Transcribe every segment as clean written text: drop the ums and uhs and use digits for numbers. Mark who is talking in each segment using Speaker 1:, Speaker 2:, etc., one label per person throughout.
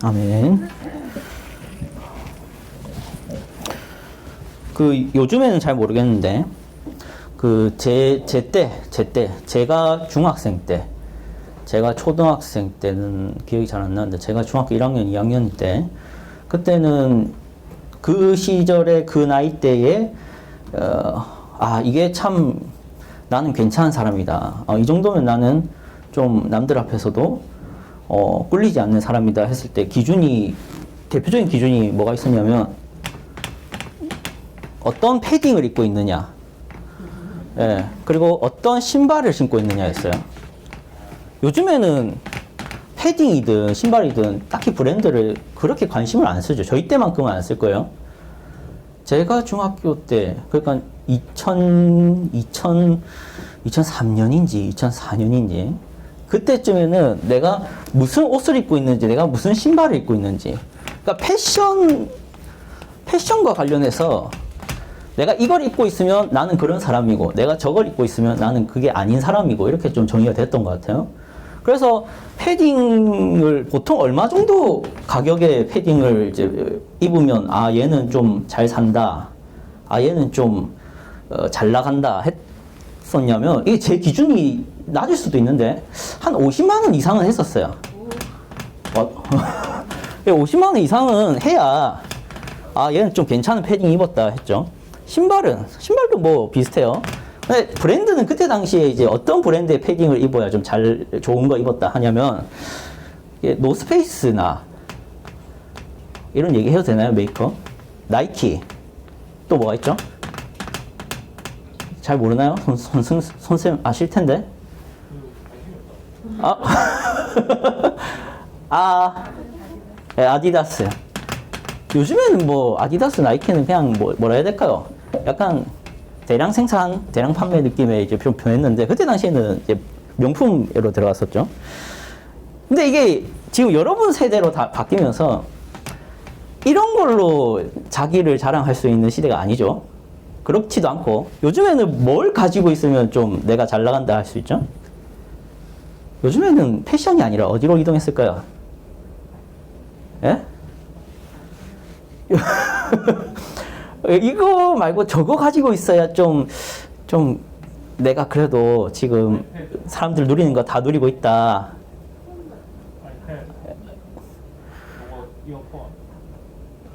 Speaker 1: 아멘. 그 요즘에는 잘 모르겠는데 그 제가 중학생 때, 제가 초등학생 때는 기억이 잘 안 나는데 제가 중학교 1학년, 2학년 때 그때는 그 시절에 그 나이 때에 이게 참 나는 괜찮은 사람이다. 이 정도면 나는 좀 남들 앞에서도 꿀리지 않는 사람이다 했을 때 대표적인 기준이 뭐가 있었냐면 어떤 패딩을 입고 있느냐, 예, 그리고 어떤 신발을 신고 있느냐였어요. 요즘에는 패딩이든 신발이든 딱히 브랜드를 그렇게 관심을 안 쓰죠. 저희 때만큼은 안 쓸 거예요. 제가 중학교 때, 그러니까 2003년인지 2004년인지 그때쯤에는 내가 무슨 옷을 입고 있는지, 내가 무슨 신발을 입고 있는지, 그러니까 패션과 관련해서 내가 이걸 입고 있으면 나는 그런 사람이고, 내가 저걸 입고 있으면 나는 그게 아닌 사람이고, 이렇게 좀 정의가 됐던 것 같아요. 그래서 패딩을 보통 얼마 정도 가격의 패딩을 이제 입으면 얘는 좀 잘 산다, 얘는 좀 잘 나간다 했었냐면, 이게 제 기준이 낮을 수도 있는데 한 50만 원 이상은 했었어요. 50만 원 이상은 해야 얘는 좀 괜찮은 패딩 입었다 했죠. 신발도 뭐 비슷해요. 근데 브랜드는 그때 당시에 이제 어떤 브랜드의 패딩을 입어야 좀 좋은 거 입었다 하냐면, 노스페이스나 이런 얘기 해도 되나요? 메이커? 나이키. 또 뭐가 있죠? 잘 모르나요? 손쌤 아실 텐데. 아디다스. 요즘에는 뭐 아디다스, 나이키는 그냥 뭐라 해야 될까요? 약간 대량 생산, 대량 판매 느낌의 이제 좀 변했는데, 그때 당시에는 이제 명품으로 들어갔었죠. 근데 이게 지금 여러분 세대로 다 바뀌면서 이런 걸로 자기를 자랑할 수 있는 시대가 아니죠. 그렇지도 않고, 요즘에는 뭘 가지고 있으면 좀 내가 잘 나간다 할 수 있죠? 요즘에는 패션이 아니라 어디로 이동했을까요? 예? 이거 말고 저거 가지고 있어야 좀 내가 그래도 지금 사람들 누리는 거 다 누리고 있다.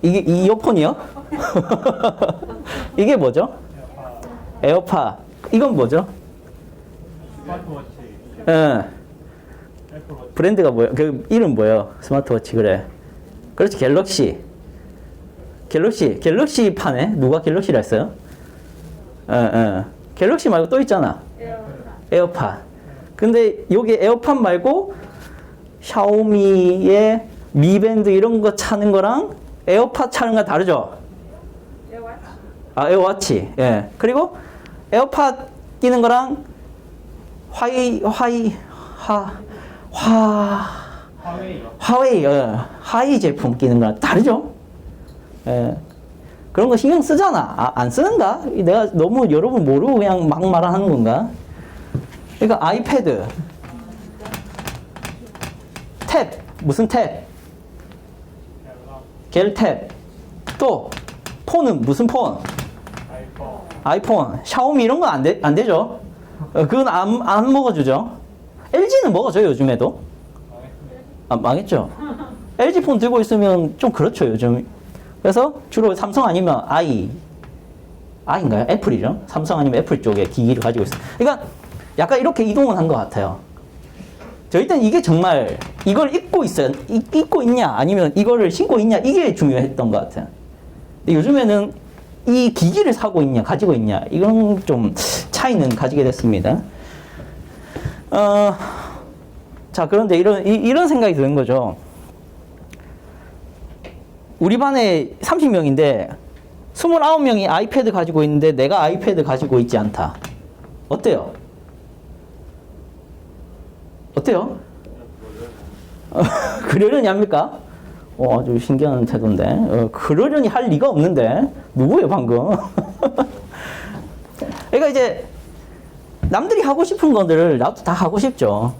Speaker 1: 이게 이어폰이요? 이게 뭐죠? 에어팟. 이건 뭐죠?
Speaker 2: 스마트워치.
Speaker 1: 예. 브랜드가 뭐예요? 그 이름 뭐예요? 스마트워치. 그래. 그렇지. 갤럭시 파네? 누가 갤럭시라 했어요? 갤럭시 말고 또 있잖아. 에어팟. 근데 여기 에어팟 말고 샤오미의 미밴드 이런 거 차는 거랑 에어팟 차는 거 다르죠? 에어워치. 예. 그리고 에어팟 끼는 거랑 화웨이 제품 끼는 거랑 다르죠? 예. 그런 거 신경 쓰잖아. 안 쓰는가? 내가 너무 여러분 모르고 그냥 막 말하는 건가? 그러니까 아이패드, 탭, 무슨 탭? 겔탭. 또 폰은 무슨 폰? 아이폰. 샤오미 이런 건 안 되죠? 그건 안 먹어주죠? LG는 먹어줘요, 요즘에도? 망했죠? LG 폰 들고 있으면 좀 그렇죠, 요즘. 그래서 주로 삼성 아니면 아이인가요? 애플이죠? 삼성 아니면 애플 쪽에 기기를 가지고 있어요. 그러니까 약간 이렇게 이동을 한 것 같아요. 저희 때는 이게 정말 이걸 입고 있냐 아니면 이거를 신고 있냐, 이게 중요했던 것 같아요. 근데 요즘에는 이 기기를 사고 있냐 가지고 있냐, 이런 좀 차이는 가지게 됐습니다. 자, 그런데 이런 생각이 드는 거죠. 우리 반에 30명인데 29명이 아이패드 가지고 있는데 내가 아이패드 가지고 있지 않다. 어때요? 그러려니 합니까? 아주 신기한 태도인데. 그러려니 할 리가 없는데. 누구예요, 방금? 그러니까 이제 남들이 하고 싶은 것들을 나도 다 하고 싶죠.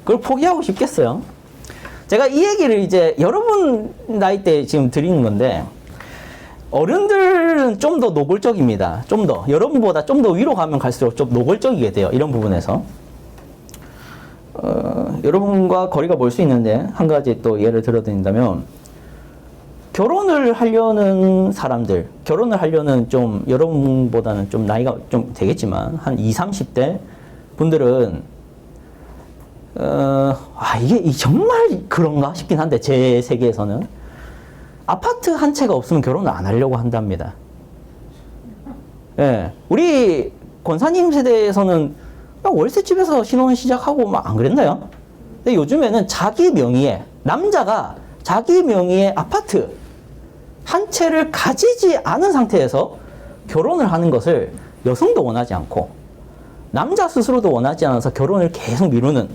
Speaker 1: 그걸 포기하고 싶겠어요? 제가 이 얘기를 이제 여러분 나이 때 지금 드리는 건데, 어른들은 좀 더 노골적입니다. 좀 더. 여러분보다 좀 더 위로 가면 갈수록 좀 노골적이게 돼요. 이런 부분에서. 여러분과 거리가 멀 수 있는데, 한 가지 또 예를 들어드린다면, 결혼을 하려는 사람들, 결혼을 하려는 좀, 여러분보다는 좀 나이가 좀 되겠지만, 한 20, 30대 분들은, 이게 정말 그런가 싶긴 한데, 제 세계에서는. 아파트 한 채가 없으면 결혼을 안 하려고 한답니다. 예. 우리 권사님 세대에서는 그냥 월세집에서 신혼 시작하고 막 안 그랬나요? 근데 요즘에는 자기 명의의, 남자가 자기 명의의 아파트 한 채를 가지지 않은 상태에서 결혼을 하는 것을 여성도 원하지 않고 남자 스스로도 원하지 않아서 결혼을 계속 미루는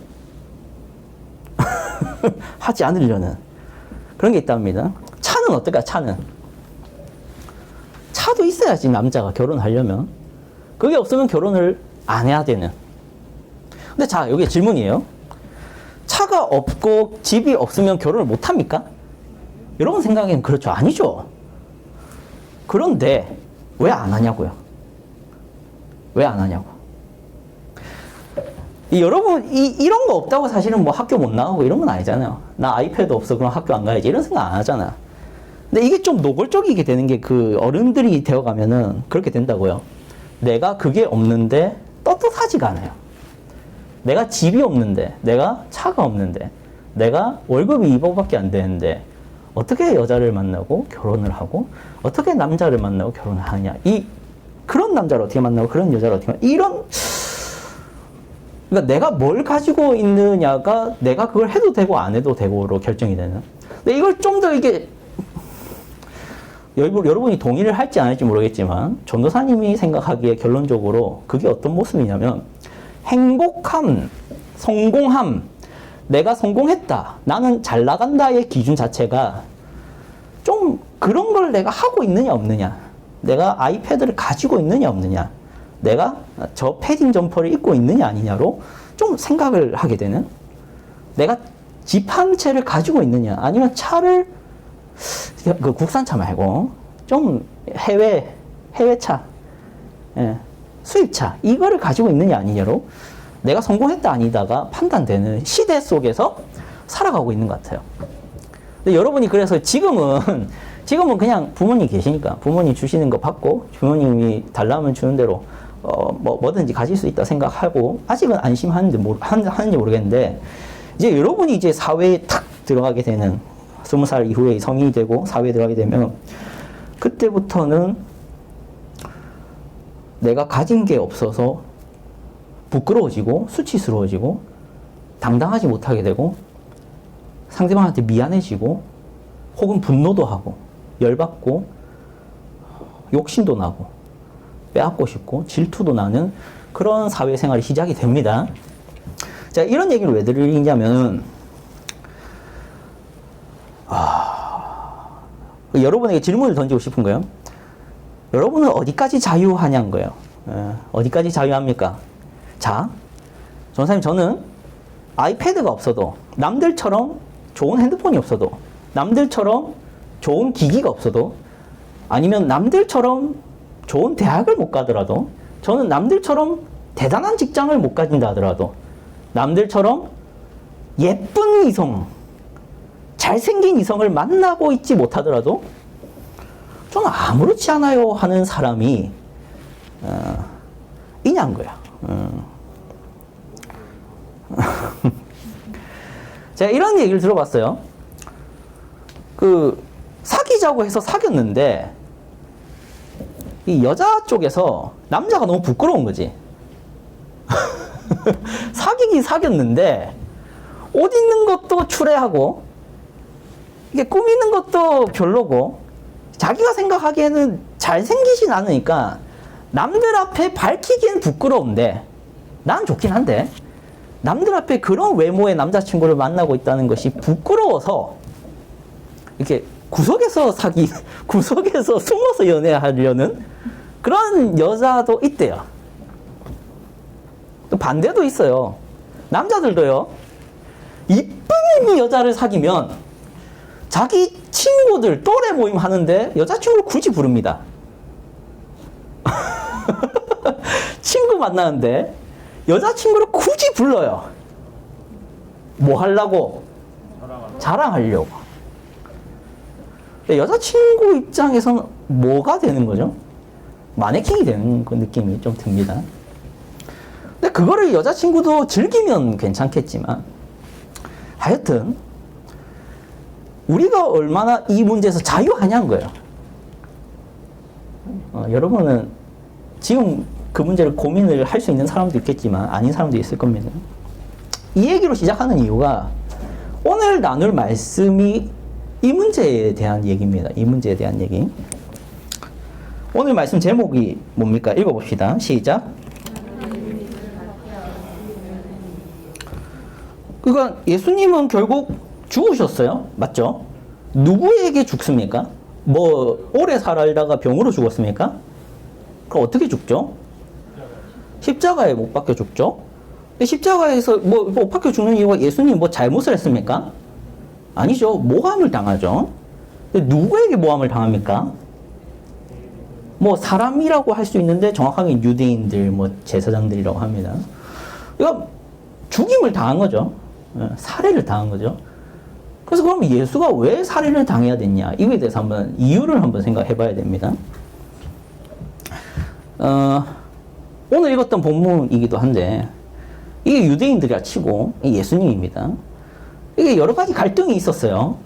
Speaker 1: 하지 않으려는 그런 게 있답니다. 차는 어떨까? 차는 차도 있어야지 남자가 결혼하려면. 그게 없으면 결혼을 안 해야 되는. 근데 자, 여기 질문이에요. 차가 없고 집이 없으면 결혼을 못 합니까? 여러분 생각에는 그렇죠? 아니죠. 그런데 왜 안 하냐고요? 왜 안 하냐고. 여러분 이런 거 없다고 사실은 뭐 학교 못 나가고 이런 건 아니잖아요. 나 아이패드 없어 그럼 학교 안 가야지 이런 생각 안 하잖아. 근데 이게 좀 노골적이게 되는 게 그 어른들이 되어가면은 그렇게 된다고요. 내가 그게 없는데 떳떳하지가 않아요. 내가 집이 없는데, 내가 차가 없는데, 내가 월급이 2억밖에 안 되는데 어떻게 여자를 만나고 결혼을 하고 어떻게 남자를 만나고 결혼을 하느냐. 그런 남자를 어떻게 만나고 그런 여자를 어떻게 만나고 이런, 그러니까 내가 뭘 가지고 있느냐가 내가 그걸 해도 되고 안 해도 되고로 결정이 되는. 근데 이걸 좀 더 이게 여러분이 동의를 할지 안 할지 모르겠지만 전도사님이 생각하기에 결론적으로 그게 어떤 모습이냐면 행복함, 성공함, 내가 성공했다, 나는 잘 나간다의 기준 자체가 좀 그런 걸 내가 하고 있느냐 없느냐, 내가 아이패드를 가지고 있느냐 없느냐, 내가 저 패딩 점퍼를 입고 있느냐 아니냐로 좀 생각을 하게 되는. 내가 집 한 채를 가지고 있느냐 아니면 차를 그 국산차 말고 좀 해외차, 예, 수입차 이거를 가지고 있느냐 아니냐로 내가 성공했다 아니다가 판단되는 시대 속에서 살아가고 있는 것 같아요. 근데 여러분이 그래서 지금은 그냥 부모님 계시니까 부모님 주시는 거 받고 부모님이 달라면 주는 대로 뭐든지 가질 수 있다 생각하고 아직은 안심하는지 하는지 모르겠는데, 이제 여러분이 이제 사회에 탁 들어가게 되는 20살 이후에 성인이 되고 사회에 들어가게 되면 그때부터는 내가 가진 게 없어서 부끄러워지고 수치스러워지고 당당하지 못하게 되고 상대방한테 미안해지고 혹은 분노도 하고 열받고 욕심도 나고 빼앗고 싶고 질투도 나는 그런 사회생활이 시작이 됩니다. 자, 이런 얘기를 왜 드리냐면 여러분에게 질문을 던지고 싶은 거예요. 여러분은 어디까지 자유하냐는 거예요. 어디까지 자유합니까? 자, 전사님, 저는 아이패드가 없어도, 남들처럼 좋은 핸드폰이 없어도, 남들처럼 좋은 기기가 없어도, 아니면 남들처럼 좋은 대학을 못 가더라도, 저는 남들처럼 대단한 직장을 못 가진다 하더라도, 남들처럼 예쁜 이성, 잘생긴 이성을 만나고 있지 못하더라도 저는 아무렇지 않아요 하는 사람이 있냐는 거야. 제가 이런 얘기를 들어봤어요. 사귀자고 해서 사귀었는데 이 여자 쪽에서 남자가 너무 부끄러운 거지. 사귀긴 사귀었는데 옷 입는 것도 추레하고 이게 꾸미는 것도 별로고 자기가 생각하기에는 잘생기진 않으니까 남들 앞에 밝히기엔 부끄러운데, 난 좋긴 한데 남들 앞에 그런 외모의 남자친구를 만나고 있다는 것이 부끄러워서 이렇게 구석에서 숨어서 연애하려는 그런 여자도 있대요. 또 반대도 있어요. 남자들도요, 이쁜 예수님이 여자를 사귀면 자기 친구들 또래 모임 하는데 여자친구를 굳이 부릅니다. 친구 만나는데 여자친구를 굳이 불러요. 뭐 하려고? 자랑하려고. 여자친구 입장에서는 뭐가 되는 거죠? 마네킹이 되는 그 느낌이 좀 듭니다. 근데 그거를 여자친구도 즐기면 괜찮겠지만 하여튼 우리가 얼마나 이 문제에서 자유하냐는 거예요. 여러분은 지금 그 문제를 고민을 할 수 있는 사람도 있겠지만 아닌 사람도 있을 겁니다. 이 얘기로 시작하는 이유가 오늘 나눌 말씀이 이 문제에 대한 얘기입니다. 이 문제에 대한 얘기. 오늘 말씀 제목이 뭡니까? 읽어봅시다. 시작. 그러니까 예수님은 결국 죽으셨어요. 맞죠? 누구에게 죽습니까? 뭐 오래 살다가 병으로 죽었습니까? 그럼 어떻게 죽죠? 십자가에 못 박혀 죽죠? 근데 십자가에서 못 박혀 죽는 이유가 예수님 뭐 잘못을 했습니까? 아니죠. 모함을 당하죠. 근데 누구에게 모함을 당합니까? 뭐 사람이라고 할 수 있는데 정확하게 유대인들, 뭐 제사장들이라고 합니다. 이거 죽임을 당한 거죠. 살해를 당한 거죠. 그래서 그럼 예수가 왜 살해를 당해야 됐냐? 이거에 대해서 한번 이유를 한번 생각해 봐야 됩니다. 오늘 읽었던 본문이기도 한데 이게 유대인들이라 치고 예수님입니다. 이게 여러 가지 갈등이 있었어요.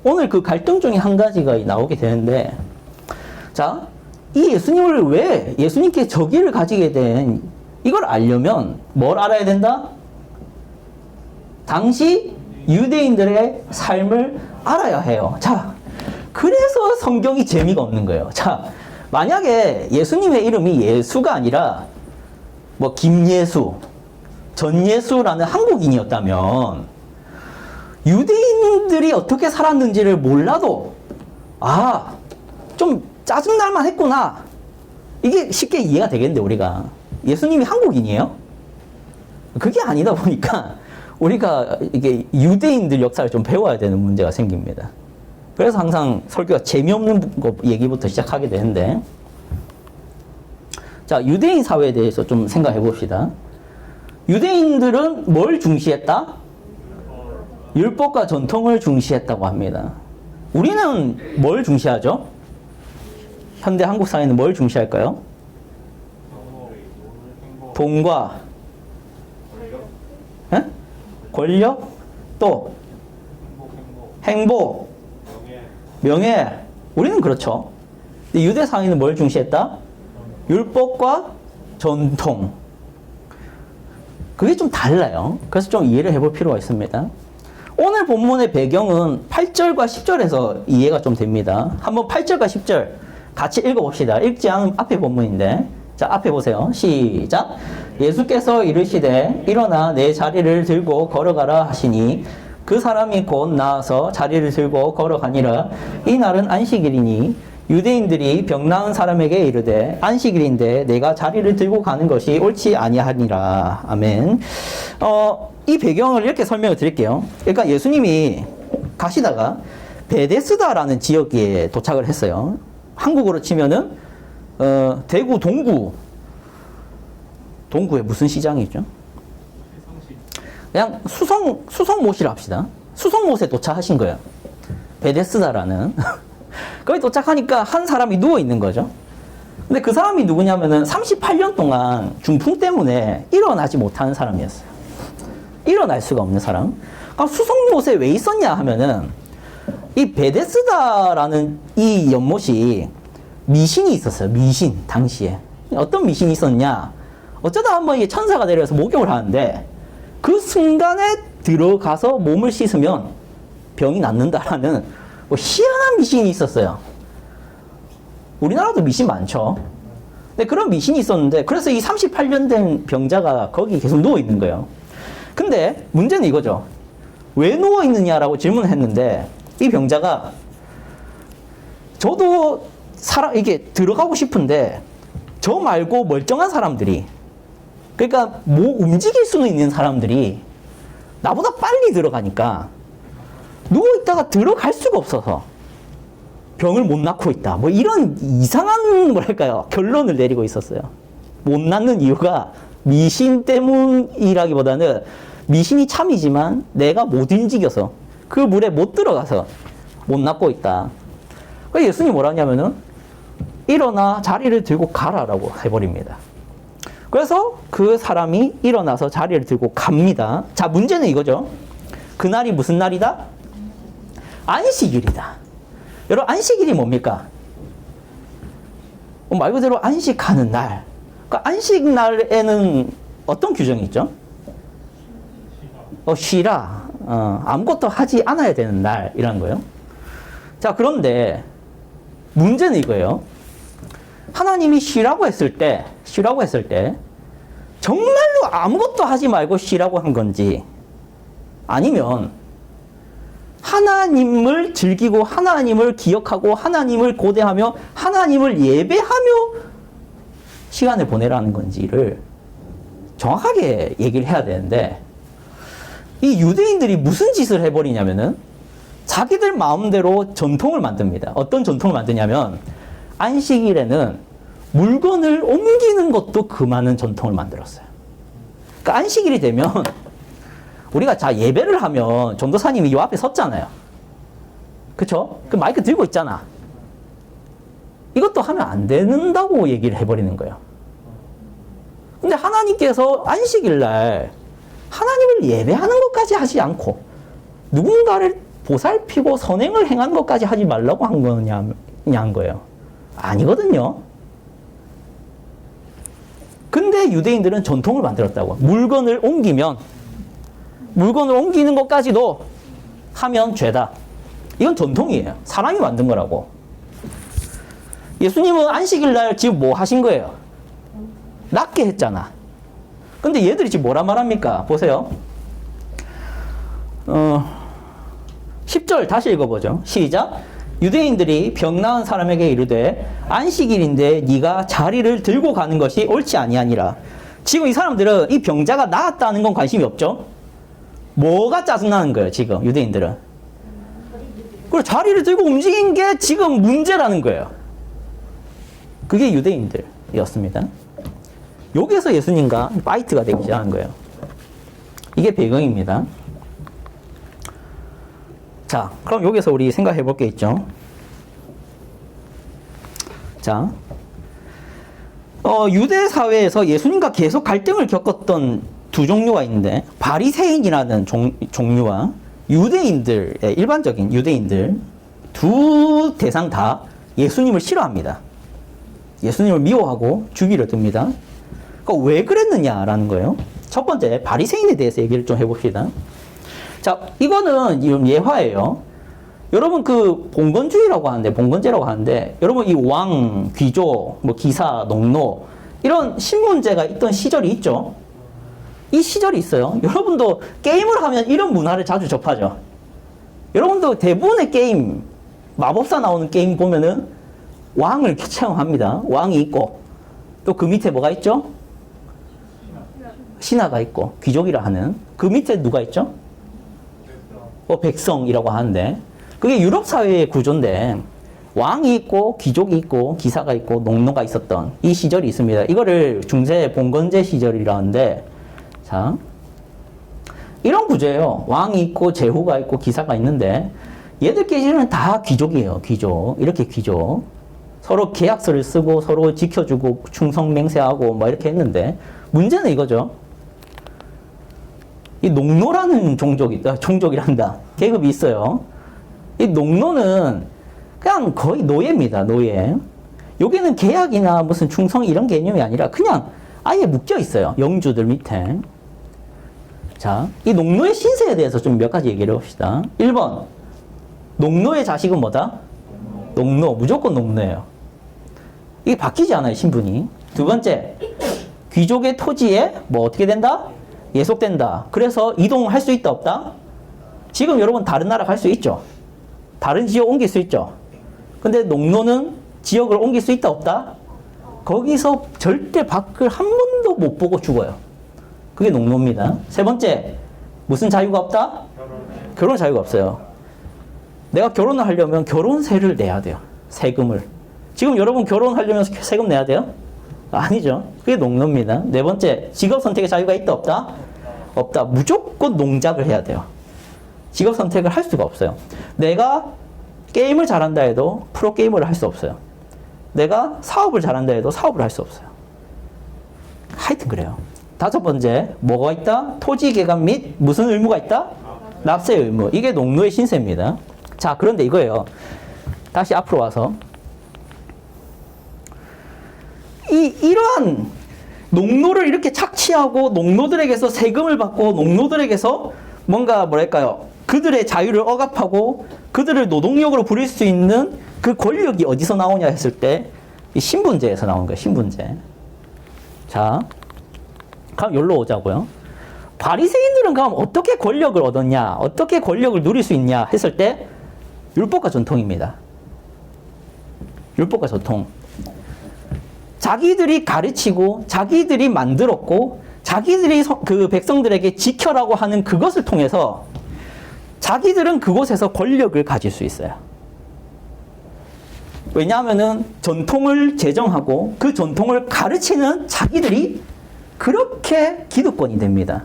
Speaker 1: 오늘 그 갈등 중에 한 가지가 나오게 되는데, 자, 이 예수님을 왜 예수님께 저기를 가지게 된 이걸 알려면 뭘 알아야 된다? 당시 유대인들의 삶을 알아야 해요. 자, 그래서 성경이 재미가 없는 거예요. 자, 만약에 예수님의 이름이 예수가 아니라 뭐 김예수, 전예수라는 한국인이었다면 유대인들이 어떻게 살았는지를 몰라도 좀 짜증날만 했구나. 이게 쉽게 이해가 되겠는데 우리가 예수님이 한국인이에요? 그게 아니다 보니까 우리가 이게 유대인들 역사를 좀 배워야 되는 문제가 생깁니다. 그래서 항상 설교가 재미없는 얘기부터 시작하게 되는데, 자, 유대인 사회에 대해서 좀 생각해 봅시다. 유대인들은 뭘 중시했다? 율법과 전통을 중시했다고 합니다. 우리는 뭘 중시하죠? 현대 한국 사회는 뭘 중시할까요? 돈과 권력, 또 행복, 명예. 우리는 그렇죠. 근데 유대 사회는 뭘 중시했다? 율법과 전통. 그게 좀 달라요. 그래서 좀 이해를 해볼 필요가 있습니다. 오늘 본문의 배경은 8절과 10절에서 이해가 좀 됩니다. 한번 8절과 10절 같이 읽어봅시다. 읽지 않은 앞에 본문인데, 자, 앞에 보세요. 시작. 예수께서 이르시되 일어나 내 자리를 들고 걸어가라 하시니 그 사람이 곧 나아서 자리를 들고 걸어가니라. 이 날은 안식일이니 유대인들이 병 나은 사람에게 이르되 안식일인데 내가 자리를 들고 가는 것이 옳지 아니하니라. 아멘. 이 배경을 이렇게 설명을 드릴게요. 그러니까 예수님이 가시다가 베데스다라는 지역에 도착을 했어요. 한국으로 치면은 대구 동구에 무슨 시장이 있죠? 그냥 수성못이라 합시다. 수성못에 도착하신 거예요. 베데스다라는. 거기 도착하니까 한 사람이 누워 있는 거죠. 근데 그 사람이 누구냐면은 38년 동안 중풍 때문에 일어나지 못하는 사람이었어요. 일어날 수가 없는 사람. 그럼 수성못에 왜 있었냐 하면은 이 베데스다라는 이 연못이 미신이 있었어요. 미신, 당시에. 어떤 미신이 있었냐? 어쩌다 한번 이게 천사가 내려와서 목욕을 하는데 그 순간에 들어가서 몸을 씻으면 병이 낫는다라는 뭐 희한한 미신이 있었어요. 우리나라도 미신 많죠. 근데 그런 미신이 있었는데 그래서 이 38년 된 병자가 거기 계속 누워 있는 거예요. 근데 문제는 이거죠. 왜 누워 있느냐라고 질문을 했는데 이 병자가 저도 이게 들어가고 싶은데 저 말고 멀쩡한 사람들이, 그러니까 뭐 움직일 수는 있는 사람들이 나보다 빨리 들어가니까 누워있다가 들어갈 수가 없어서 병을 못 낳고 있다. 뭐 이런 이상한 뭐랄까요 결론을 내리고 있었어요. 못 낳는 이유가 미신 때문이라기보다는 미신이 참이지만 내가 못 움직여서 그 물에 못 들어가서 못 낳고 있다. 그래서 예수님이 뭐라 하냐면은 일어나 자리를 들고 가라라고 해버립니다. 그래서 그 사람이 일어나서 자리를 들고 갑니다. 자, 문제는 이거죠. 그날이 무슨 날이다? 안식일이다. 여러분, 안식일이 뭡니까? 말 그대로 안식하는 날. 그러니까 안식날에는 어떤 규정이 있죠? 쉬라. 아무것도 하지 않아야 되는 날이라는 거예요. 자, 그런데 문제는 이거예요. 하나님이 쉬라고 했을 때 정말로 아무것도 하지 말고 쉬라고 한 건지 아니면 하나님을 즐기고 하나님을 기억하고 하나님을 고대하며 하나님을 예배하며 시간을 보내라는 건지를 정확하게 얘기를 해야 되는데 이 유대인들이 무슨 짓을 해버리냐면은 자기들 마음대로 전통을 만듭니다. 어떤 전통을 만드냐면 안식일에는 물건을 옮기는 것도 금하는 전통을 만들었어요. 그러니까 안식일이 되면 우리가 자 예배를 하면 전도사님이 요 앞에 섰잖아요. 그쵸? 그 마이크 들고 있잖아. 이것도 하면 안 된다고 얘기를 해버리는 거예요. 근데 하나님께서 안식일 날 하나님을 예배하는 것까지 하지 않고 누군가를 보살피고 선행을 행하는 것까지 하지 말라고 한 거냐는 거예요. 아니거든요. 근데 유대인들은 전통을 만들었다고. 물건을 옮기는 것까지도 하면 죄다. 이건 전통이에요. 사람이 만든 거라고. 예수님은 안식일 날 지금 뭐 하신 거예요? 낫게 했잖아. 근데 얘들이 지금 뭐라 말합니까? 보세요. 10절 다시 읽어보죠. 시작. 유대인들이 병 나은 사람에게 이르되 안식일인데 네가 자리를 들고 가는 것이 옳지 아니하니라. 지금 이 사람들은 이 병자가 나았다는 건 관심이 없죠. 뭐가 짜증나는 거예요, 지금 유대인들은. 그리고 자리를 들고 움직인 게 지금 문제라는 거예요. 그게 유대인들이었습니다. 여기에서 예수님과 파이트가 되기 시작한 거예요. 이게 배경입니다. 자, 그럼 여기서 우리 생각해 볼 게 있죠. 자, 유대 사회에서 예수님과 계속 갈등을 겪었던 두 종류가 있는데 바리새인이라는 종류와 유대인들의 일반적인 유대인들 두 대상 다 예수님을 싫어합니다. 예수님을 미워하고 죽이려 듭니다. 그러니까 왜 그랬느냐라는 거예요. 첫 번째 바리새인에 대해서 얘기를 좀 해봅시다. 자, 이거는 예화예요. 여러분 그 봉건주의라고 하는데 봉건제라고 하는데 여러분 이 왕, 귀족, 뭐 기사, 농노 이런 신분제가 있던 시절이 있죠. 이 시절이 있어요. 여러분도 게임을 하면 이런 문화를 자주 접하죠. 여러분도 대부분의 게임, 마법사 나오는 게임 보면은 왕을 체험합니다. 왕이 있고 또 그 밑에 뭐가 있죠? 신하가 있고 귀족이라 하는 그 밑에 누가 있죠? 백성이라고 하는데 그게 유럽 사회의 구조인데 왕이 있고 귀족이 있고 기사가 있고 농노가 있었던 이 시절이 있습니다. 이거를 중세 봉건제 시절이라는데 자 이런 구조예요. 왕이 있고 제후가 있고 기사가 있는데 얘들끼리는 다 귀족이에요. 귀족. 이렇게 귀족. 서로 계약서를 쓰고 서로 지켜주고 충성 맹세하고 뭐 이렇게 했는데 문제는 이거죠. 이 농노라는 종족이란다. 계급이 있어요. 이 농노는 그냥 거의 노예입니다. 노예. 여기는 계약이나 무슨 충성 이런 개념이 아니라 그냥 아예 묶여 있어요. 영주들 밑에. 자, 이 농노의 신세에 대해서 좀 몇 가지 얘기를 해봅시다. 1번. 농노의 자식은 뭐다? 농노. 무조건 농노예요. 이게 바뀌지 않아요, 신분이. 두 번째. 귀족의 토지에 뭐 어떻게 된다? 예속된다. 그래서 이동할 수 있다, 없다? 지금 여러분 다른 나라 갈 수 있죠? 다른 지역 옮길 수 있죠? 근데 농노는 지역을 옮길 수 있다, 없다? 거기서 절대 밖을 한 번도 못 보고 죽어요. 그게 농노입니다. 세 번째, 무슨 자유가 없다? 결혼 자유가 없어요. 내가 결혼을 하려면 결혼세를 내야 돼요. 세금을. 지금 여러분 결혼하려면 세금 내야 돼요? 아니죠. 그게 농노입니다. 네 번째, 직업 선택의 자유가 있다, 없다? 없다. 무조건 농작을 해야 돼요. 직업 선택을 할 수가 없어요. 내가 게임을 잘한다 해도 프로게이머를 할 수 없어요. 내가 사업을 잘한다 해도 사업을 할 수 없어요. 하여튼 그래요. 다섯 번째, 뭐가 있다? 토지 개간 및 무슨 의무가 있다? 납세의 의무. 이게 농노의 신세입니다. 자, 그런데 이거예요. 다시 앞으로 와서 이러한 농노를 이렇게 착취하고 농노들에게서 세금을 받고 농노들에게서 뭔가 뭐랄까요? 그들의 자유를 억압하고 그들을 노동력으로 부릴 수 있는 그 권력이 어디서 나오냐 했을 때 이 신분제에서 나오는 거예요. 신분제. 자, 그럼 여기로 오자고요. 바리새인들은 그럼 어떻게 권력을 얻었냐? 어떻게 권력을 누릴 수 있냐 했을 때 율법과 전통입니다. 율법과 전통. 자기들이 가르치고 자기들이 만들었고 자기들이 그 백성들에게 지켜라고 하는 그것을 통해서 자기들은 그곳에서 권력을 가질 수 있어요. 왜냐하면은 전통을 제정하고 그 전통을 가르치는 자기들이 그렇게 기득권이 됩니다.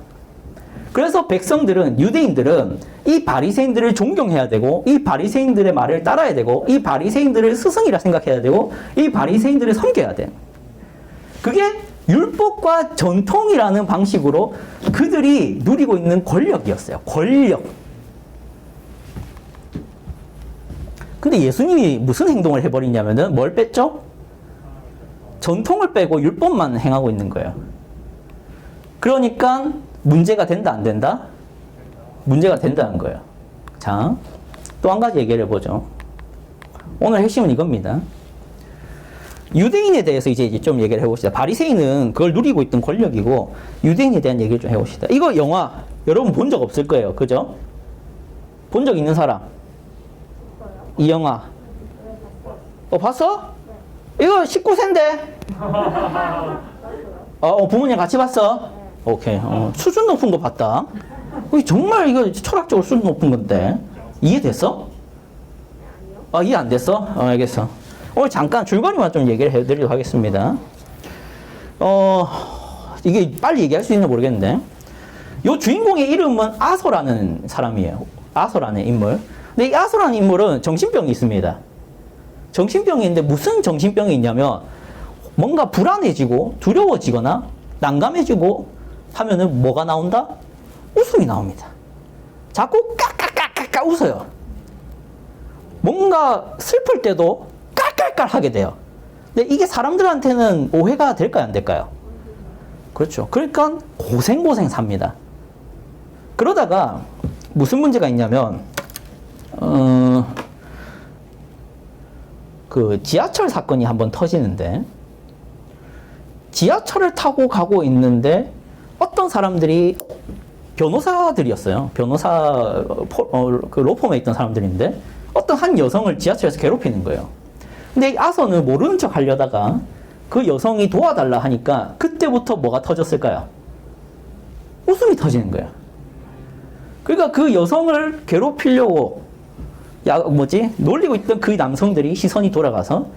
Speaker 1: 그래서 백성들은, 유대인들은 이 바리새인들을 존경해야 되고 이 바리새인들의 말을 따라야 되고 이 바리새인들을 스승이라 생각해야 되고 이 바리새인들을 섬겨야 돼. 그게 율법과 전통이라는 방식으로 그들이 누리고 있는 권력이었어요. 권력. 근데 예수님이 무슨 행동을 해버리냐면은 뭘 뺐죠? 전통을 빼고 율법만 행하고 있는 거예요. 그러니까 문제가 된다, 안 된다? 문제가 된다는 거예요. 자, 또 한 가지 얘기를 해보죠. 오늘 핵심은 이겁니다. 유대인에 대해서 이제 좀 얘기를 해봅시다. 바리새인은 그걸 누리고 있던 권력이고 유대인에 대한 얘기를 좀 해봅시다. 이거 영화 여러분 본 적 없을 거예요. 그죠? 본 적 있는 사람? 이 영화. 봤어? 이거 19세인데? 부모님 같이 봤어? 오케이. 수준 높은 거 봤다. 정말 이거 철학적으로 수준 높은 건데. 이해됐어? 이해 안 됐어? 알겠어. 오늘 잠깐 줄거리만 좀 얘기를 해드리도록 하겠습니다. 이게 빨리 얘기할 수 있나 모르겠는데. 요 주인공의 이름은 아서라는 사람이에요. 아서라는 인물. 근데 이 아서라는 인물은 정신병이 있습니다. 정신병이 있는데 무슨 정신병이 있냐면 뭔가 불안해지고 두려워지거나 난감해지고 하면은 뭐가 나온다? 웃음이 나옵니다. 자꾸 까까까까까 웃어요. 뭔가 슬플 때도 깔깔깔 하게 돼요. 근데 이게 사람들한테는 오해가 될까요? 안 될까요? 그렇죠. 그러니까 고생고생 삽니다. 그러다가 무슨 문제가 있냐면 그 지하철 사건이 한번 터지는데 지하철을 타고 가고 있는데 어떤 사람들이 변호사들이었어요. 변호사 그 로펌에 있던 사람들인데 어떤 한 여성을 지하철에서 괴롭히는 거예요. 근데 이 아서는 모르는 척 하려다가 그 여성이 도와달라 하니까 그때부터 뭐가 터졌을까요? 웃음이 터지는 거예요. 그러니까 그 여성을 괴롭히려고 놀리고 있던 그 남성들이 시선이 돌아가서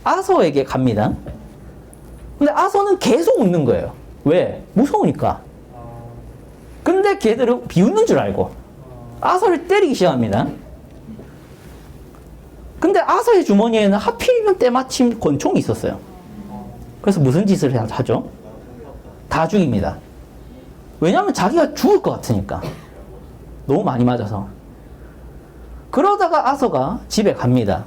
Speaker 1: 아서에게 갑니다. 근데 아서는 계속 웃는 거예요. 왜? 무서우니까. 근데 걔들은 비웃는 줄 알고 아서를 때리기 시작합니다. 근데 아서의 주머니에는 하필이면 때마침 권총이 있었어요. 그래서 무슨 짓을 하죠? 다 죽입니다. 왜냐하면 자기가 죽을 것 같으니까. 너무 많이 맞아서. 그러다가 아서가 집에 갑니다.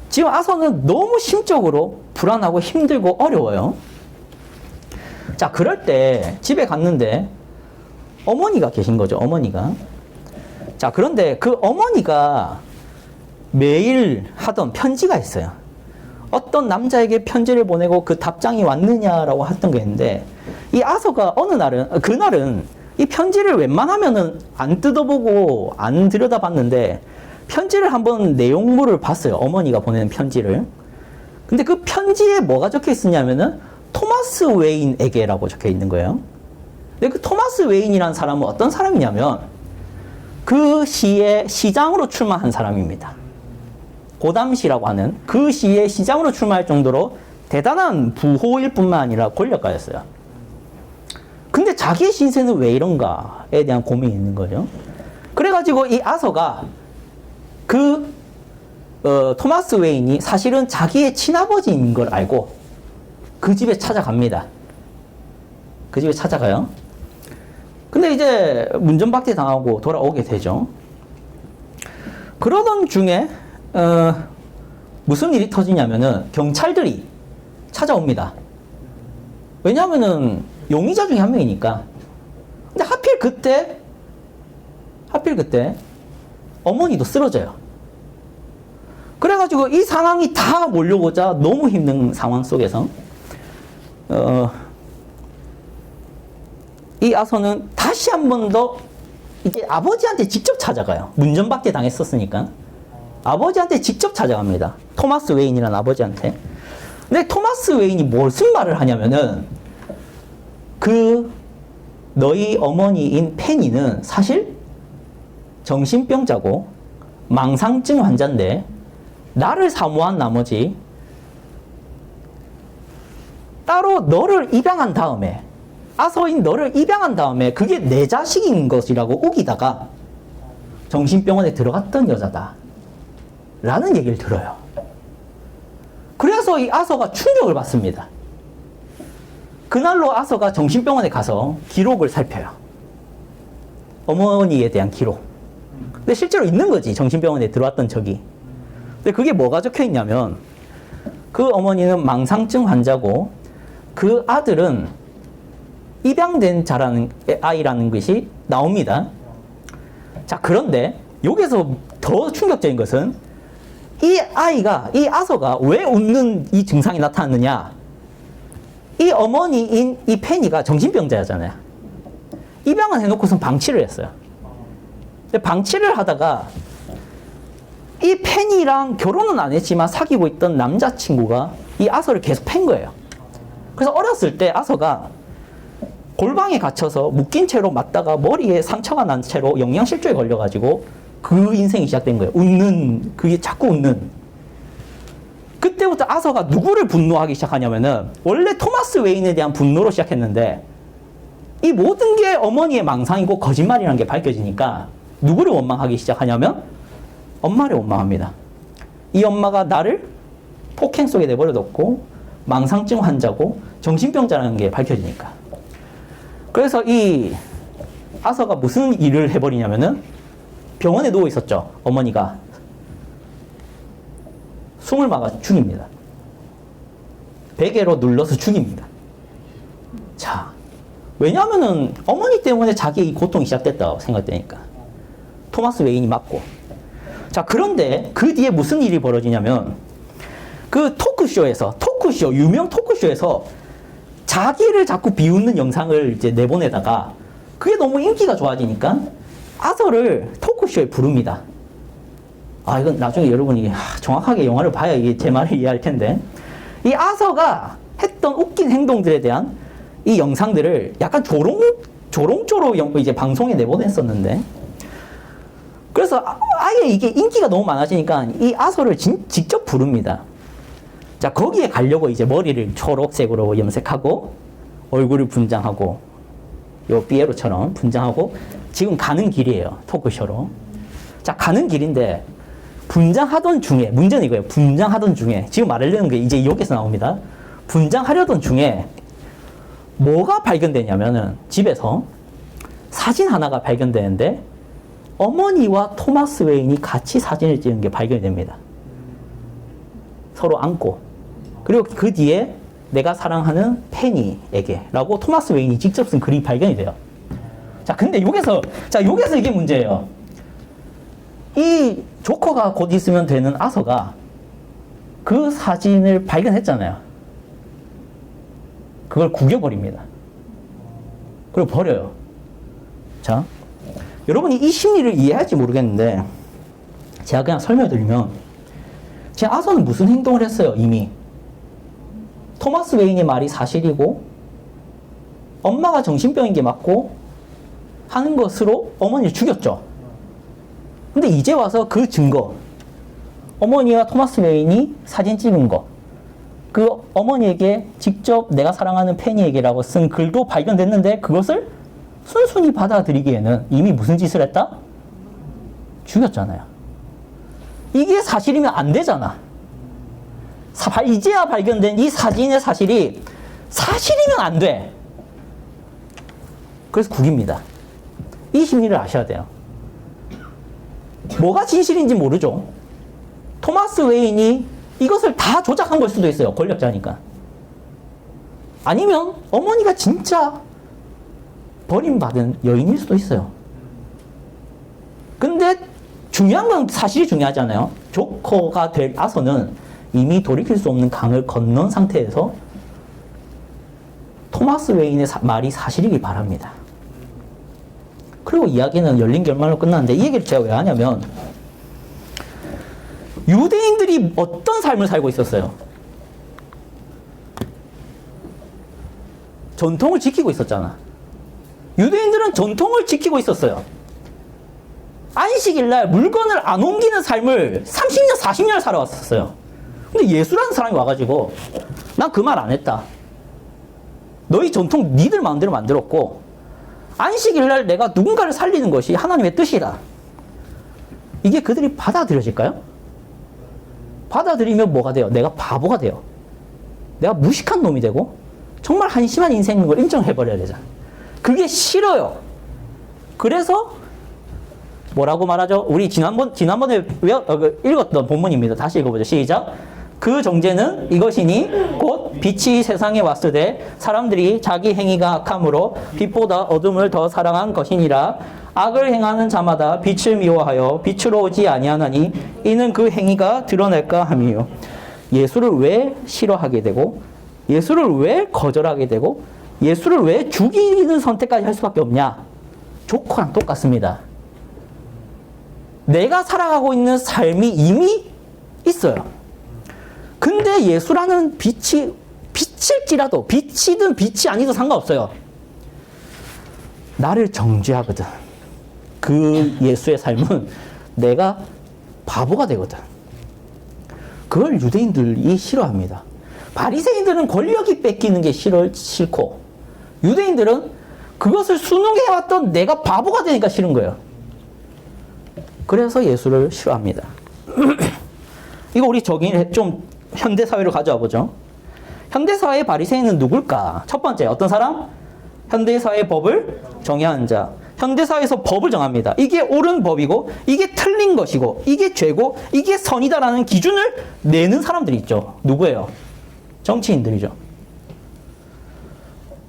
Speaker 1: 지금 아서는 너무 심적으로 불안하고 힘들고 어려워요. 자, 그럴 때 집에 갔는데 어머니가 계신 거죠. 어머니가. 자, 그런데 그 어머니가 매일 하던 편지가 있어요. 어떤 남자에게 편지를 보내고 그 답장이 왔느냐라고 했던 게 있는데 이 아서가 그날은 이 편지를 웬만하면은 안 뜯어보고 안 들여다봤는데 편지를 한번 내용물을 봤어요. 어머니가 보내는 편지를. 근데 그 편지에 뭐가 적혀 있었냐면은 토마스 웨인에게라고 적혀 있는 거예요. 근데 그 토마스 웨인이라는 사람은 어떤 사람이냐면 그 시에 시장으로 출마한 사람입니다. 고담시라고 하는 그 시에 시장으로 출마할 정도로 대단한 부호일 뿐만 아니라 권력가였어요. 근데 자기의 신세는 왜 이런가에 대한 고민이 있는 거죠. 그래가지고 이 아서가 토마스 웨인이 사실은 자기의 친아버지인 걸 알고 그 집에 찾아갑니다. 그 집에 찾아가요. 근데 이제 문전박대 당하고 돌아오게 되죠. 그러던 중에 무슨 일이 터지냐면은 경찰들이 찾아옵니다. 왜냐하면은 용의자 중에 한 명이니까. 근데 하필 그때 어머니도 쓰러져요. 그래가지고 이 상황이 다 몰려오자 너무 힘든 상황 속에서 이 아서는 다시 한 번 더 이게 아버지한테 직접 찾아가요. 문전박대 당했었으니까. 아버지한테 직접 찾아갑니다. 토마스 웨인이라는 아버지한테. 근데 토마스 웨인이 무슨 말을 하냐면은 너희 어머니인 페니는 사실 정신병자고 망상증 환자인데 나를 사모한 나머지 따로 너를 입양한 다음에 아서인 너를 입양한 다음에 그게 내 자식인 것이라고 우기다가 정신병원에 들어갔던 여자다 라는 얘기를 들어요. 그래서 이 아서가 충격을 받습니다. 그날로 아서가 정신병원에 가서 기록을 살펴요. 어머니에 대한 기록. 근데 실제로 있는 거지, 정신병원에 들어왔던 적이. 근데 그게 뭐가 적혀 있냐면 그 어머니는 망상증 환자고 그 아들은 입양된 아이라는 것이 나옵니다. 자, 그런데 여기서 더 충격적인 것은 이 아서가 왜 웃는 이 증상이 나타났느냐? 이 어머니인 이 페니가 정신병자잖아요. 입양을 해놓고선 방치를 했어요. 근데 방치를 하다가 이 페니랑 결혼은 안 했지만 사귀고 있던 남자친구가 이 아서를 계속 팬 거예요. 그래서 어렸을 때 아서가 골방에 갇혀서 묶인 채로 맞다가 머리에 상처가 난 채로 영양실조에 걸려가지고 그 인생이 시작된 거예요. 그게 자꾸 웃는. 그때부터 아서가 누구를 분노하기 시작하냐면은 원래 토마스 웨인에 대한 분노로 시작했는데 이 모든 게 어머니의 망상이고 거짓말이라는 게 밝혀지니까 누구를 원망하기 시작하냐면 엄마를 원망합니다. 이 엄마가 나를 폭행 속에 내버려뒀고 망상증 환자고 정신병자라는 게 밝혀지니까. 그래서 이 아서가 무슨 일을 해버리냐면은 병원에 누워 있었죠. 어머니가 숨을 막아 죽입니다. 베개로 눌러서 죽입니다. 자, 왜냐하면은 어머니 때문에 자기의 이 고통이 시작됐다고 생각되니까. 토마스 웨인이 맞고. 자, 그런데 그 뒤에 무슨 일이 벌어지냐면 그 유명 토크쇼에서 자기를 자꾸 비웃는 영상을 이제 내보내다가 그게 너무 인기가 좋아지니까 아서를 토크쇼에 부릅니다. 이건 나중에 여러분이 정확하게 영화를 봐야 이게 제 말을 이해할 텐데 이 아서가 했던 웃긴 행동들에 대한 이 영상들을 약간 조롱조로 이제 방송에 내보냈었는데 그래서 아예 이게 인기가 너무 많아지니까 이 아서를 직접 부릅니다. 자, 거기에 가려고 이제 머리를 초록색으로 염색하고 얼굴을 분장하고 요 피에로처럼 분장하고 지금 가는 길이에요. 토크쇼로. 자, 가는 길인데 분장하던 중에 문제는 이거예요. 분장하던 중에 지금 말하려는 게 이제 여기서 나옵니다. 분장하려던 중에 뭐가 발견되냐면은 집에서 사진 하나가 발견되는데 어머니와 토마스 웨인이 같이 사진을 찍은 게 발견이 됩니다. 서로 안고. 그리고 그 뒤에 내가 사랑하는 페니에게 라고 토마스 웨인이 직접 쓴 글이 발견이 돼요. 자, 근데 여기서 이게 문제예요. 이 조커가 곧 있으면 되는 아서가 그 사진을 발견했잖아요. 그걸 구겨버립니다. 그리고 버려요. 자, 여러분이 이 심리를 이해할지 모르겠는데 제가 그냥 설명을 드리면 제 아서는 무슨 행동을 했어요? 이미 토마스 웨인의 말이 사실이고 엄마가 정신병인 게 맞고 하는 것으로 어머니를 죽였죠. 근데 이제 와서 그 증거, 어머니와 토마스 웨인이 사진 찍은 거, 그 어머니에게 직접 내가 사랑하는 팬이에게라고 쓴 글도 발견됐는데 그것을 순순히 받아들이기에는 이미 무슨 짓을 했다? 죽였잖아요. 이게 사실이면 안 되잖아. 이제야 발견된 이 사진의 사실이 사실이면 안 돼. 그래서 국입니다. 이 심리를 아셔야 돼요. 뭐가 진실인지 모르죠. 토마스 웨인이 이것을 다 조작한 걸 수도 있어요. 권력자니까. 아니면 어머니가 진짜 버림받은 여인일 수도 있어요. 근데 중요한 건 사실이 중요하잖아요. 조커가 되어서는 이미 돌이킬 수 없는 강을 건넌 상태에서 토마스 웨인의 말이 사실이길 바랍니다. 그리고 이야기는 열린 결말로 끝났는데 이 얘기를 제가 왜 하냐면 유대인들이 어떤 삶을 살고 있었어요? 전통을 지키고 있었잖아. 유대인들은 전통을 지키고 있었어요. 안식일 날 물건을 안 옮기는 삶을 30년, 40년 살아왔었어요. 근데 예수라는 사람이 와가지고 난 그 말 안 했다. 너희 전통 니들 마음대로 만들었고 안식일 날 내가 누군가를 살리는 것이 하나님의 뜻이다. 이게 그들이 받아들여질까요? 받아들이면 뭐가 돼요? 내가 바보가 돼요. 내가 무식한 놈이 되고 정말 한심한 인생인 걸 인정해버려야 되잖아. 그게 싫어요. 그래서 뭐라고 말하죠? 우리 지난번에 읽었던 본문입니다. 다시 읽어보죠. 시작. 그 정죄는 이것이니 곧 빛이 세상에 왔을 때 사람들이 자기 행위가 악함으로 빛보다 어둠을 더 사랑한 것이니라. 악을 행하는 자마다 빛을 미워하여 빛으로 오지 아니하나니 이는 그 행위가 드러낼까 함이요. 예수를 왜 싫어하게 되고 예수를 왜 거절하게 되고 예수를 왜 죽이는 선택까지 할 수밖에 없냐? 조커랑 똑같습니다. 내가 살아가고 있는 삶이 이미 있어요. 근데 예수라는 빛일지라도 빛이든 빛이 아니든 상관없어요. 나를 정죄하거든. 그 예수의 삶은 내가 바보가 되거든. 그걸 유대인들이 싫어합니다. 바리새인들은 권력이 뺏기는 게 싫고 유대인들은 그것을 순응해왔던 내가 바보가 되니까 싫은 거예요. 그래서 예수를 싫어합니다. 이거 우리 좀 현대사회로 가져와 보죠. 현대사회의 바리새인은 누굴까? 첫 번째, 어떤 사람? 현대사회의 법을 정의하는 자. 현대사회에서 법을 정합니다. 이게 옳은 법이고 이게 틀린 것이고 이게 죄고 이게 선이다라는 기준을 내는 사람들이 있죠. 누구예요? 정치인들이죠.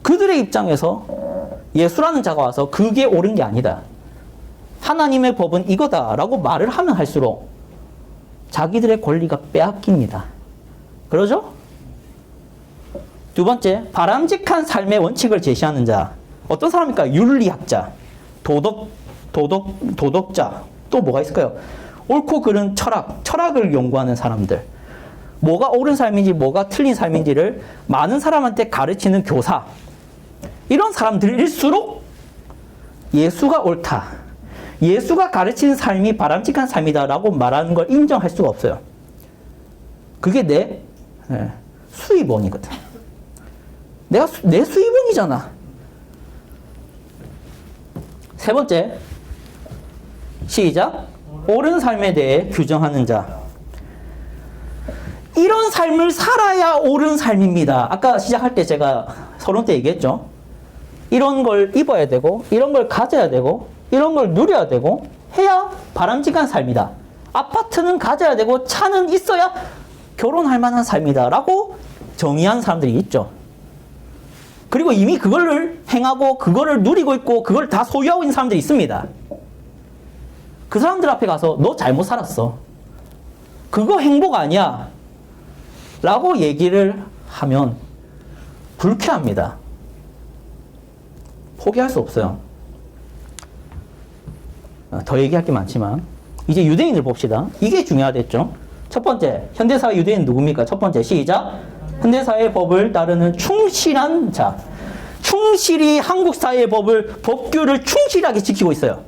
Speaker 1: 그들의 입장에서 예수라는 자가 와서 그게 옳은 게 아니다. 하나님의 법은 이거다라고 말을 하면 할수록 자기들의 권리가 빼앗깁니다. 그러죠? 두 번째, 바람직한 삶의 원칙을 제시하는 자. 어떤 사람입니까? 윤리학자, 도덕자. 또 뭐가 있을까요? 옳고 그른 철학을 연구하는 사람들. 뭐가 옳은 삶인지 뭐가 틀린 삶인지를 많은 사람한테 가르치는 교사. 이런 사람들일수록 예수가 옳다. 예수가 가르치는 삶이 바람직한 삶이다라고 말하는 걸 인정할 수가 없어요. 그게 내 수입원이거든. 내 수입원이잖아. 세 번째, 시작. 옳은 삶에 대해 규정하는 자. 이런 삶을 살아야 옳은 삶입니다. 아까 시작할 때 제가 서론 때 얘기했죠. 이런 걸 입어야 되고 이런 걸 가져야 되고 이런 걸 누려야 되고 해야 바람직한 삶이다. 아파트는 가져야 되고 차는 있어야 결혼할 만한 삶이다 라고 정의한 사람들이 있죠. 그리고 이미 그거를 행하고 그거를 누리고 있고 그걸 다 소유하고 있는 사람들이 있습니다. 그 사람들 앞에 가서 너 잘못 살았어. 그거 행복 아니야. 라고 얘기를 하면 불쾌합니다. 포기할 수 없어요. 더 얘기할 게 많지만 이제 유대인을 봅시다. 이게 중요하겠죠. 첫 번째, 현대사회 유대인 누굽니까? 첫 번째, 시작. 현대사회의 법을 따르는 충실한 자. 충실히 한국 사회의 법규를 충실하게 지키고 있어요.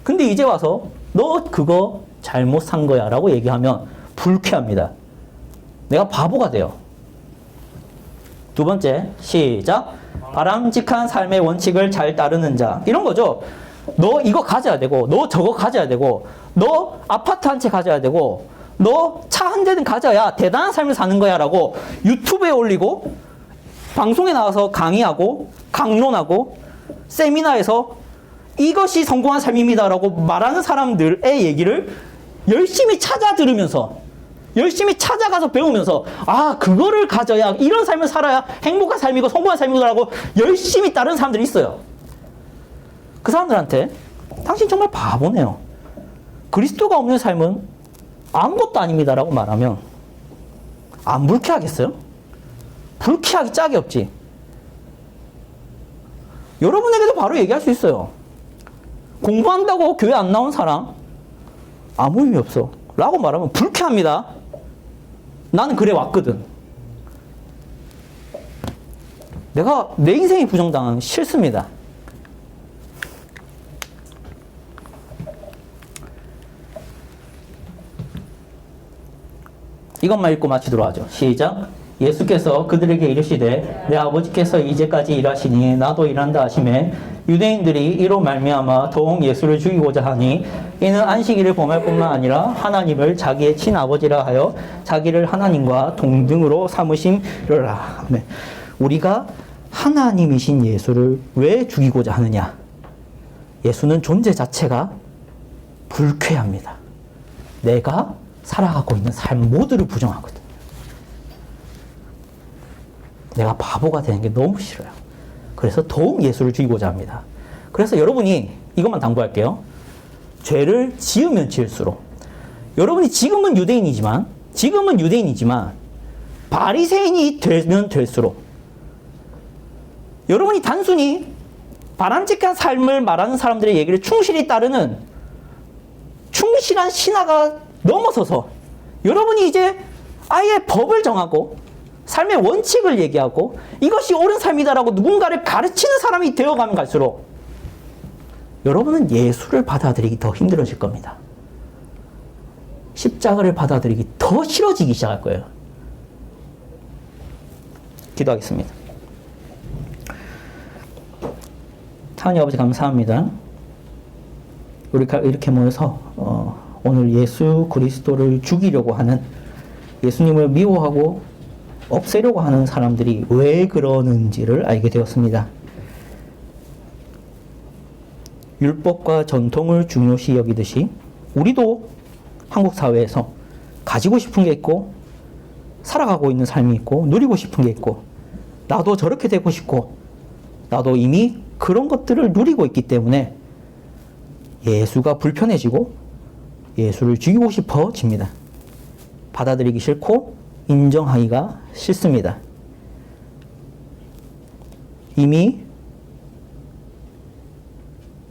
Speaker 1: 근데 이제 와서 너 그거 잘못 산 거야 라고 얘기하면 불쾌합니다. 내가 바보가 돼요. 두 번째, 시작. 바람직한 삶의 원칙을 잘 따르는 자. 이런 거죠. 너 이거 가져야 되고, 너 저거 가져야 되고, 너 아파트 한 채 가져야 되고, 너 차 한 대는 가져야 대단한 삶을 사는 거야 라고 유튜브에 올리고, 방송에 나와서 강의하고, 강론하고, 세미나에서 이것이 성공한 삶입니다 라고 말하는 사람들의 얘기를 열심히 찾아 들으면서, 열심히 찾아가서 배우면서, 아, 그거를 가져야, 이런 삶을 살아야 행복한 삶이고 성공한 삶이라고 열심히 따르는 사람들이 있어요. 그 사람들한테 당신 정말 바보네요. 그리스도가 없는 삶은 아무것도 아닙니다라고 말하면 안 불쾌하겠어요? 불쾌하기 짝이 없지. 여러분에게도 바로 얘기할 수 있어요. 공부한다고 교회 안 나온 사람 아무 의미 없어 라고 말하면 불쾌합니다. 나는 그래 왔거든. 내가 내 인생이 부정당하는 싫습니다. 이것만 읽고 마치도록 하죠. 시작. 예수께서 그들에게 이르시되 내 아버지께서 이제까지 일하시니 나도 일한다 하시매 유대인들이 이로 말미암아 더욱 예수를 죽이고자 하니 이는 안식일을 범할 뿐만 아니라 하나님을 자기의 친아버지라 하여 자기를 하나님과 동등으로 삼으심이라. 네. 우리가 하나님이신 예수를 왜 죽이고자 하느냐? 예수는 존재 자체가 불쾌합니다. 내가 살아가고 있는 삶 모두를 부정하거든요. 내가 바보가 되는 게 너무 싫어요. 그래서 더욱 예수를 죽이고자 합니다. 그래서 여러분이 이것만 당부할게요. 죄를 지으면 지을수록 여러분이 지금은 유대인이지만 바리새인이 되면 될수록 여러분이 단순히 바람직한 삶을 말하는 사람들의 얘기를 충실히 따르는 충실한 신하가 넘어서서 여러분이 이제 아예 법을 정하고 삶의 원칙을 얘기하고 이것이 옳은 삶이다라고 누군가를 가르치는 사람이 되어가면 갈수록 여러분은 예수를 받아들이기 더 힘들어질 겁니다. 십자가를 받아들이기 더 싫어지기 시작할 거예요. 기도하겠습니다. 하나님 아버지 감사합니다. 우리가 이렇게 모여서 오늘 예수 그리스도를 죽이려고 하는, 예수님을 미워하고 없애려고 하는 사람들이 왜 그러는지를 알게 되었습니다. 율법과 전통을 중요시 여기듯이 우리도 한국 사회에서 가지고 싶은 게 있고 살아가고 있는 삶이 있고 누리고 싶은 게 있고 나도 저렇게 되고 싶고 나도 이미 그런 것들을 누리고 있기 때문에 예수가 불편해지고 예수를 죽이고 싶어집니다. 받아들이기 싫고 인정하기가 싫습니다. 이미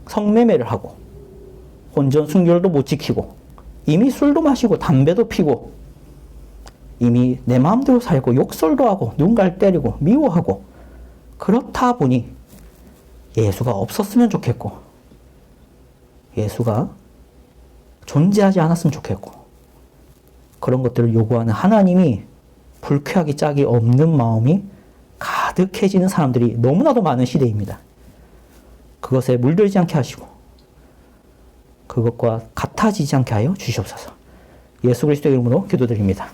Speaker 1: 성매매를 하고 혼전 순결도 못 지키고 이미 술도 마시고 담배도 피고 이미 내 마음대로 살고 욕설도 하고 누군가를 때리고 미워하고 그렇다 보니 예수가 없었으면 좋겠고 예수가 존재하지 않았으면 좋겠고 그런 것들을 요구하는 하나님이 불쾌하기 짝이 없는 마음이 가득해지는 사람들이 너무나도 많은 시대입니다. 그것에 물들지 않게 하시고 그것과 같아지지 않게 하여 주시옵소서. 예수 그리스도의 이름으로 기도드립니다.